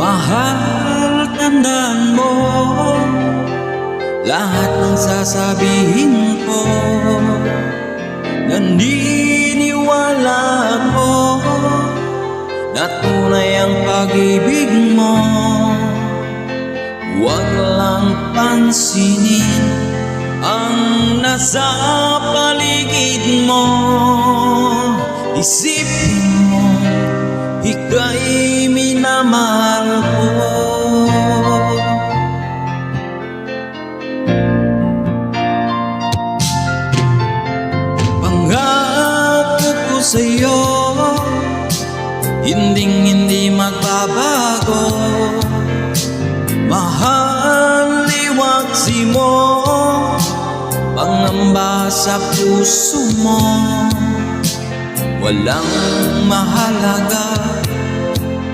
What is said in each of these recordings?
Mahal, tandaan mo lahat ng sasabihin ko. Naniniwala ako na tunay ang pag-ibig mo. Huwag lang pansinin ang nasa paligid mo. Isipin mo, ika'y minamahal ko. Pangako ko sa'yo, hindi magbabago. Mahal, liwaksi mo, pangamba sa puso mo. Walang mahalaga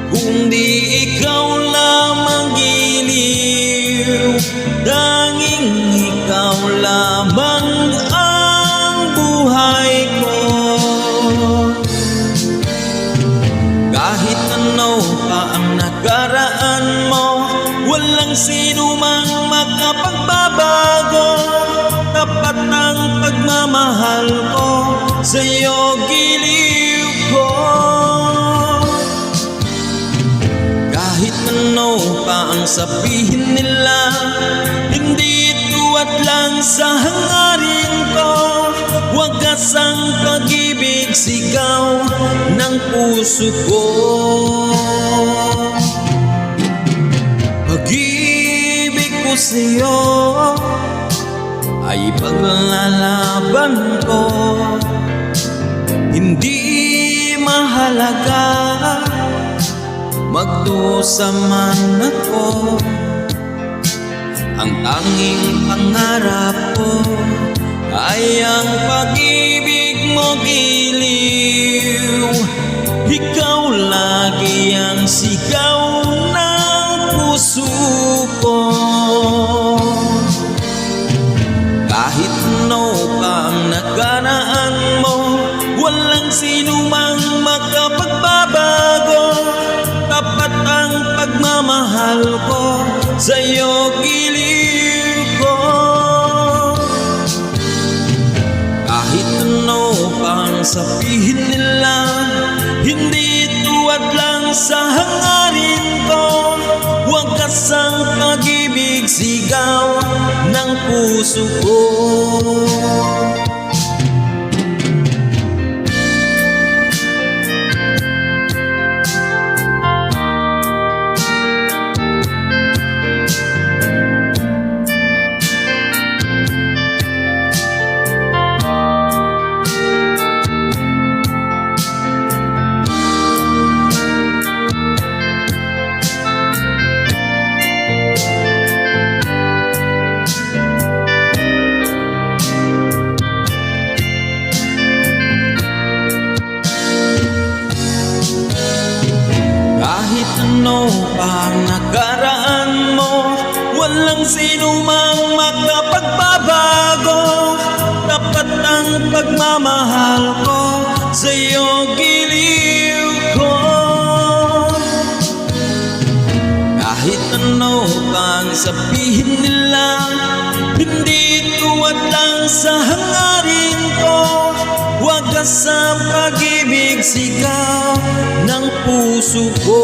kundi ikaw lamang giliw. Tanging ikaw lamang ang buhay ko. Kahit ano pa ang nakaraan mo, walang sino mang makapagbabago. Tapat ang pagmamahal ko, sa'yo giliw ko. Kahit ano pa ang sabihin nila, hindi tuwad lang sa hangarin ko. Wagas ang pag-ibig, sigaw ng puso ko. Pag-ibig ko sa'yo ay paglalaban ko. Hindi mahalaga magdusa man ako. Ang tanging pangarap ko ay ang pag-ibig mo giliw. Ikaw lagi ang sigaw ng puso ko. Kahit ano pa ang nakaraan mo, walang sino mang makapagbabago. Tapat ang pagmamahal ko, sa'yo giliw ko. Kahit ano pa ang sabihin nila, hindi tuwad lang sa hangarin ko. Wagas ang pag-ibig, sigaw ng puso ko. Ano pa ang nakaraan mo, walang sino mang makapagbabago. Tapat ang pagmamahal ko, sa'yo giliw ko. Kahit ano pa ang sabihin nila, hindi tuwad lang sa hangarin ko. Wagas ang pag-ibig, sigaw ng puso ko.